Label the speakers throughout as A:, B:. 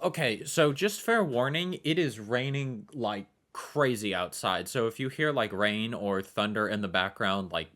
A: Okay, so just fair warning, it is raining like crazy outside. So if you hear like rain or thunder in the background, like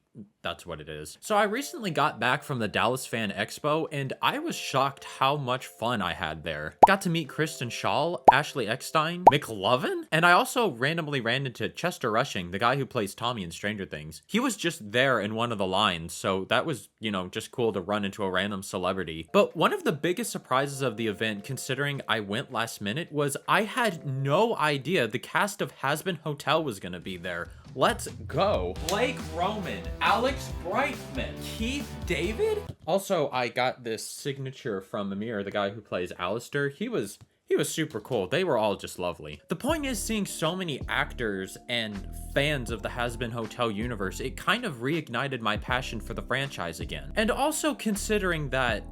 A: that's what it is. So I recently got back from the Dallas Fan Expo and I was shocked how much fun I had there. Got to meet Kristen Schaal, Ashley Eckstein, McLovin, and I also randomly ran into Chester Rushing, the guy who plays Tommy in Stranger Things. He was just there in one of the lines, so that was, just cool to run into a random celebrity. But one of the biggest surprises of the event, considering I went last minute, was I had no idea the cast of Has Been Hotel was gonna be there. Let's go. Blake Roman, Alex Brightman, Keith David. Also, I got this signature from Amir, the guy who plays Alistair. He was super cool. They were all just lovely. The point is, seeing so many actors and fans of the Has Been Hotel universe, it kind of reignited my passion for the franchise again. And also considering that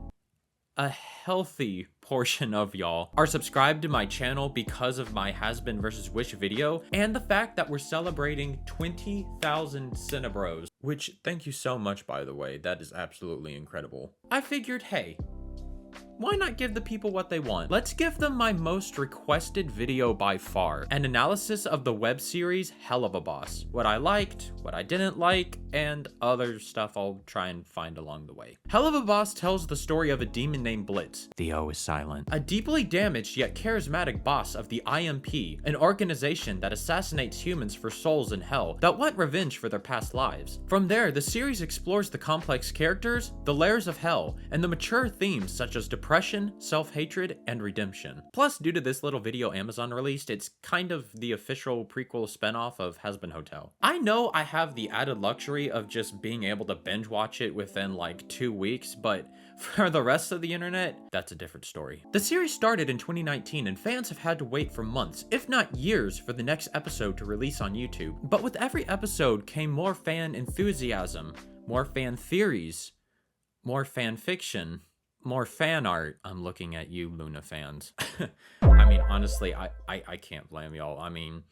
A: a healthy portion of y'all are subscribed to my channel because of my Has Been versus Wish video, and the fact that we're celebrating 20,000 Cinebros, which, thank you so much, by the way, that is absolutely incredible. I figured, hey, why not give the people what they want? Let's give them my most requested video by far, an analysis of the web series Helluva Boss. What I liked, what I didn't like, and other stuff I'll try and find along the way. Helluva Boss tells the story of a demon named Blitz. The O is silent. A deeply damaged yet charismatic boss of the IMP, an organization that assassinates humans for souls in hell that want revenge for their past lives. From there, the series explores the complex characters, the layers of hell, and the mature themes such as depression, self-hatred, and redemption. Plus, due to this little video Amazon released, it's kind of the official prequel spinoff of Has Been Hotel. I know I have the added luxury of just being able to binge watch it within like 2 weeks, but for the rest of the internet, that's a different story. The series started in 2019 and fans have had to wait for months, if not years, for the next episode to release on YouTube. But with every episode came more fan enthusiasm, more fan theories, more fan fiction, more fan art. I'm looking at you, Luna fans. I mean, honestly, I can't blame y'all. I mean,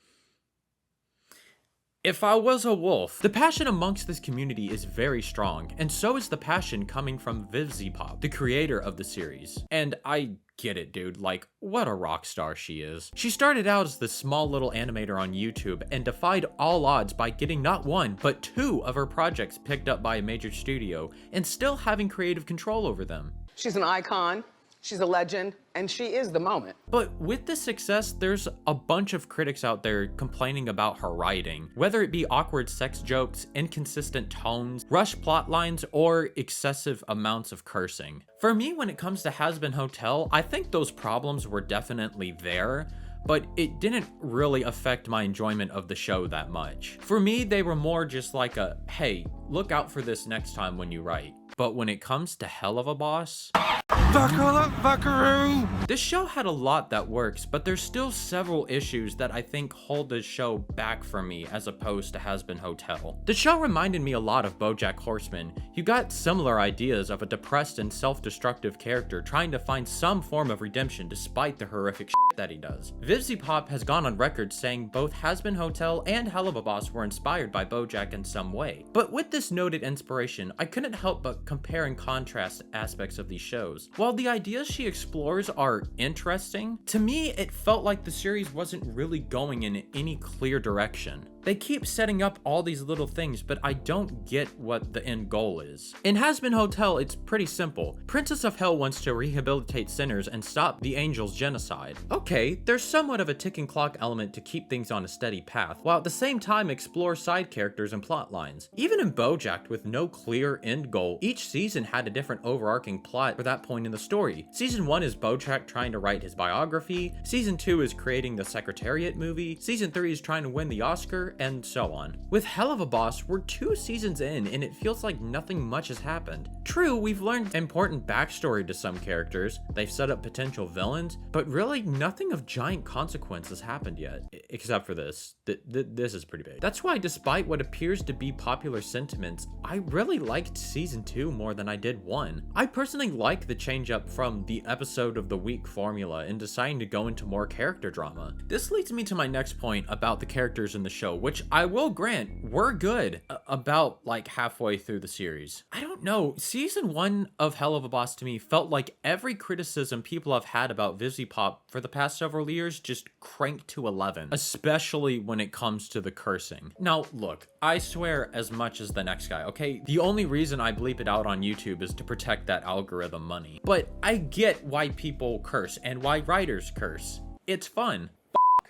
A: if I was a wolf. The passion amongst this community is very strong, and so is the passion coming from Vivzipop, the creator of the series. And I get it, dude. Like, what a rock star she is. She started out as this small little animator on YouTube and defied all odds by getting not one, but 2 of her projects picked up by a major studio and still having creative control over them.
B: She's an icon, she's a legend, and she is the moment.
A: But with this success, there's a bunch of critics out there complaining about her writing, whether it be awkward sex jokes, inconsistent tones, rushed plot lines, or excessive amounts of cursing. For me, when it comes to Has Been Hotel, I think those problems were definitely there, but it didn't really affect my enjoyment of the show that much. For me, they were more just like a, hey, look out for this next time when you write. But when it comes to Helluva Boss,
C: Buckle up, buckaroo!
A: this show had a lot that works, but there's still several issues that I think hold the show back for me as opposed to Has Been Hotel. The show reminded me a lot of BoJack Horseman. You got similar ideas of a depressed and self-destructive character trying to find some form of redemption despite the horrific shit that he does. Vivzipop has gone on record saying both Has Been Hotel and Helluva Boss were inspired by BoJack in some way. But with this noted inspiration, I couldn't help but compare and contrast aspects of these shows. While the ideas she explores are interesting, to me it felt like the series wasn't really going in any clear direction. They keep setting up all these little things, but I don't get what the end goal is. In Has Been Hotel, it's pretty simple. Princess of Hell wants to rehabilitate sinners and stop the Angels' genocide. Okay, there's somewhat of a ticking clock element to keep things on a steady path, while at the same time explore side characters and plot lines. Even in BoJack, with no clear end goal, each season had a different overarching plot for that point in the story. Season 1 is BoJack trying to write his biography, Season 2 is creating the Secretariat movie, Season 3 is trying to win the Oscar, and so on. With Helluva Boss, we're 2 seasons in and it feels like nothing much has happened. True, we've learned important backstory to some characters, they've set up potential villains, but really nothing of giant consequence has happened yet. Except for this. This is pretty big. That's why, despite what appears to be popular sentiments, I really liked Season 2 more than I did 1. I personally like the change up from the episode of the week formula and deciding to go into more character drama. This leads me to my next point about the characters in the show. which I will grant were good about like halfway through the series. I don't know, season 1 of Helluva Boss to me felt like every criticism people have had about Vivziepop for the past several years just cranked to 11, especially when it comes to the cursing. Now, look, I swear as much as the next guy, okay? The only reason I bleep it out on YouTube is to protect that algorithm money. But I get why people curse and why writers curse. It's fun.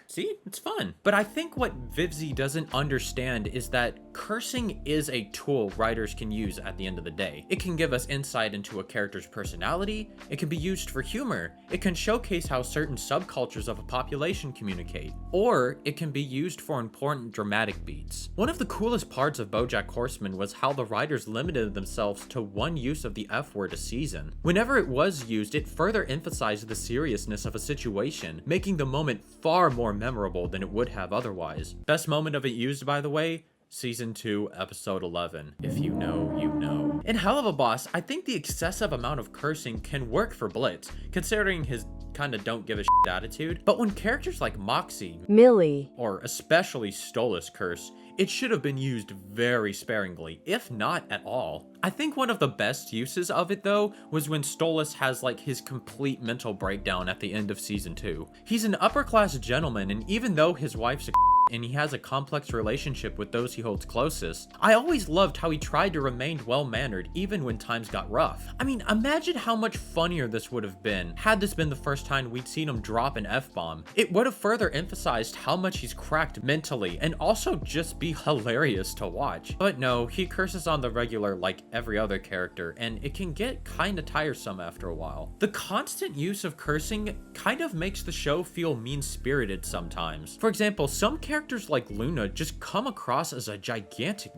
A: See, it's fun. But I think what Vivzi doesn't understand is that cursing is a tool writers can use at the end of the day. It can give us insight into a character's personality, it can be used for humor, it can showcase how certain subcultures of a population communicate, or it can be used for important dramatic beats. One of the coolest parts of BoJack Horseman was how the writers limited themselves to one use of the F word a season. Whenever it was used, it further emphasized the seriousness of a situation, making the moment far more memorable than it would have otherwise. Best moment of it used, by the way? Season 2, episode 11. If you know, you know. In Helluva Boss, I think the excessive amount of cursing can work for Blitz, considering his kinda don't give a shit attitude. But when characters like Moxie,
D: Millie,
A: or especially Stolas curse, it should have been used very sparingly, if not at all. I think one of the best uses of it though was when Stolas has like his complete mental breakdown at the end of season 2. He's an upper class gentleman, and even though his wife's a and he has a complex relationship with those he holds closest, I always loved how he tried to remain well-mannered even when times got rough. I mean, imagine how much funnier this would have been had this been the first time we'd seen him drop an F-bomb. It would have further emphasized how much he's cracked mentally and also just be hilarious to watch. But no, he curses on the regular like every other character, and it can get kinda tiresome after a while. The constant use of cursing kind of makes the show feel mean-spirited sometimes. For example, some characters like Luna just come across as a gigantic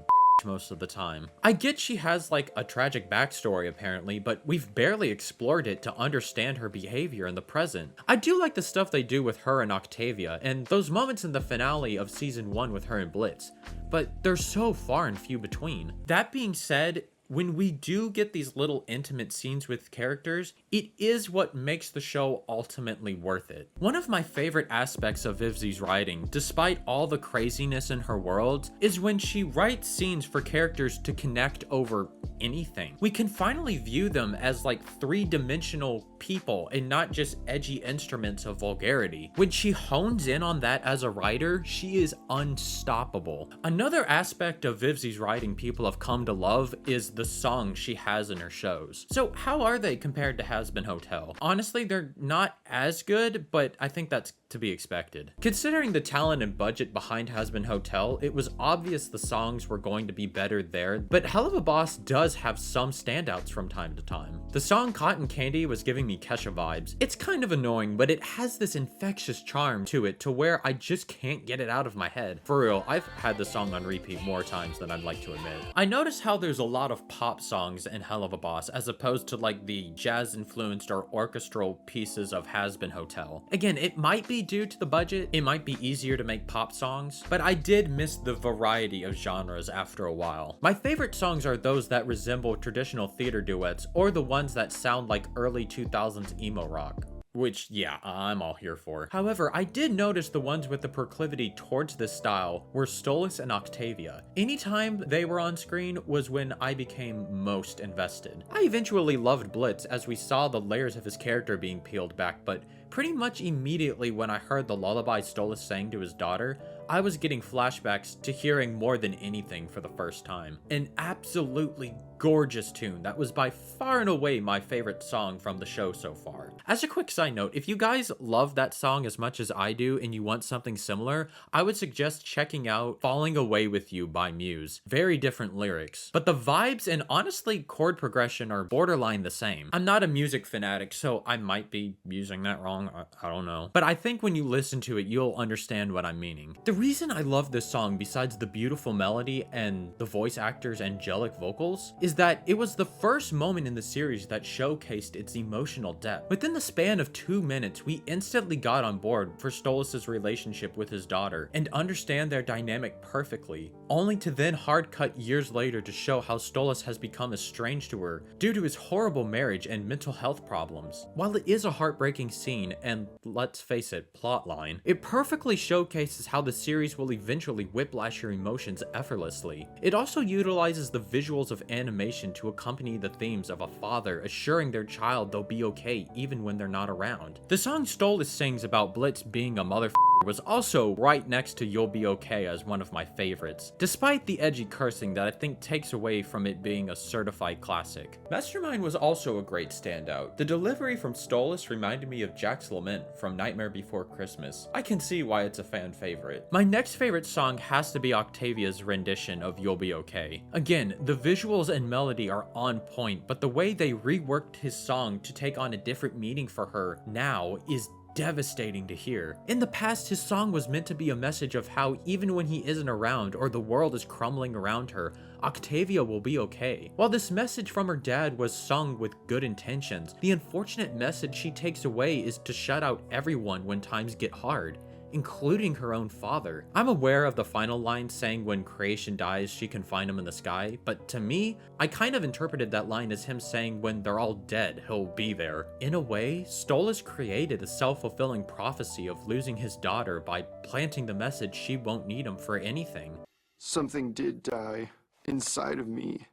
A: most of the time. I get she has like a tragic backstory apparently, but we've barely explored it to understand her behavior in the present. I do like the stuff they do with her and Octavia, and those moments in the finale of season 1 with her and Blitz, but they're so far and few between. That being said, when we do get these little intimate scenes with characters, it is what makes the show ultimately worth it. One of my favorite aspects of Vivzi's writing, despite all the craziness in her world, is when she writes scenes for characters to connect over anything. We can finally view them as like three-dimensional people and not just edgy instruments of vulgarity. When she hones in on that as a writer, she is unstoppable. Another aspect of Vivzi's writing people have come to love is the songs she has in her shows. So how are they compared to Has Been Hotel? Honestly, they're not as good, but I think that's to be expected. Considering the talent and budget behind Has Been Hotel, it was obvious the songs were going to be better there, but Helluva Boss does have some standouts from time to time. The song Cotton Candy was giving me Kesha vibes. It's kind of annoying, but it has this infectious charm to it to where I just can't get it out of my head. For real, I've had the song on repeat more times than I'd like to admit. I noticed how there's a lot of pop songs in Helluva Boss as opposed to like the jazz-influenced or orchestral pieces of Has Been Hotel. Again, it might be due to the budget, it might be easier to make pop songs, but I did miss the variety of genres after a while. My favorite songs are those that resemble traditional theater duets or the ones that sound like early 2000s emo rock. Which, yeah, I'm all here for. However, I did notice the ones with the proclivity towards this style were Stolas and Octavia. Anytime they were on screen was when I became most invested. I eventually loved Blitz as we saw the layers of his character being peeled back, but pretty much immediately when I heard the lullaby Stolas sang to his daughter, I was getting flashbacks to hearing More Than Anything for the first time. An absolutely gorgeous tune that was by far and away my favorite song from the show so far. As a quick side note, if you guys love that song as much as I do and you want something similar, I would suggest checking out Falling Away With You by Muse. Very different lyrics, but the vibes and honestly chord progression are borderline the same. I'm not a music fanatic, so I might be using that wrong, I don't know. But I think when you listen to it, you'll understand what I'm meaning. The reason I love this song, besides the beautiful melody and the voice actor's angelic vocals, is is that it was the first moment in the series that showcased its emotional depth. Within the span of 2 minutes, we instantly got on board for Stolas' relationship with his daughter and understand their dynamic perfectly, only to then hard cut years later to show how Stolas has become estranged to her due to his horrible marriage and mental health problems. While it is a heartbreaking scene and, let's face it, plotline, it perfectly showcases how the series will eventually whiplash your emotions effortlessly. It also utilizes the visuals of animation to accompany the themes of a father assuring their child they'll be okay even when they're not around. The song Stolas sings about Blitz being a motherfucker was also right next to You'll Be Okay as one of my favorites, despite the edgy cursing that I think takes away from it being a certified classic. Mastermind was also a great standout. The delivery from Stolas reminded me of Jack's Lament from Nightmare Before Christmas. I can see why it's a fan favorite. My next favorite song has to be Octavia's rendition of You'll Be Okay. Again, the visuals and melody are on point, but the way they reworked his song to take on a different meaning for her now is devastating to hear. In the past, his song was meant to be a message of how even when he isn't around or the world is crumbling around her, Octavia will be okay. While this message from her dad was sung with good intentions, the unfortunate message she takes away is to shut out everyone when times get hard, including her own father. I'm aware of the final line saying when creation dies, she can find him in the sky, but to me, I kind of interpreted that line as him saying when they're all dead, he'll be there. In a way, Stolas created a self-fulfilling prophecy of losing his daughter by planting the message she won't need him for anything.
C: Something did die inside of me.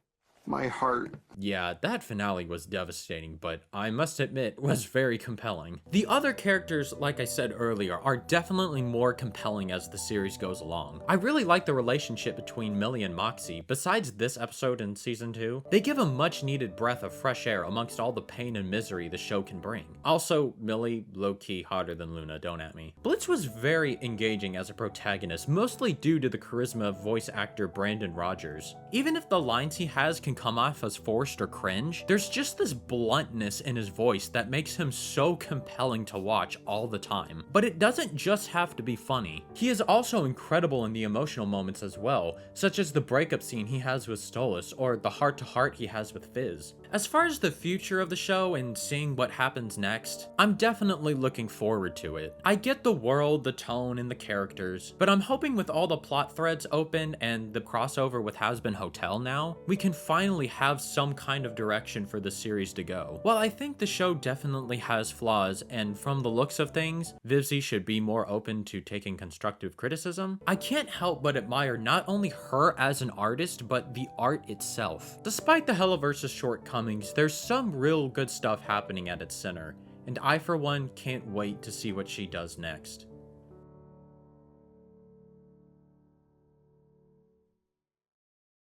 C: My heart.
A: Yeah, that finale was devastating, but I must admit, was very compelling. The other characters, like I said earlier, are definitely more compelling as the series goes along. I really like the relationship between Millie and Moxie. Besides this episode in season 2, they give a much needed breath of fresh air amongst all the pain and misery the show can bring. Also, Millie, low-key hotter than Luna, don't at me. Blitz was very engaging as a protagonist, mostly due to the charisma of voice actor Brandon Rogers. Even if the lines he has can come off as forced or cringe, there's just this bluntness in his voice that makes him so compelling to watch all the time. But it doesn't just have to be funny. He is also incredible in the emotional moments as well, such as the breakup scene he has with Stolas or the heart-to-heart he has with Fizz. As far as the future of the show and seeing what happens next, I'm definitely looking forward to it. I get the world, the tone, and the characters, but I'm hoping with all the plot threads open and the crossover with Hazbin Hotel now, we can finally have some kind of direction for the series to go. While I think the show definitely has flaws, and from the looks of things, Vivzie should be more open to taking constructive criticism, I can't help but admire not only her as an artist, but the art itself. Despite the Helluverse's shortcomings, there's some real good stuff happening at its center, and I for one can't wait to see what she does next.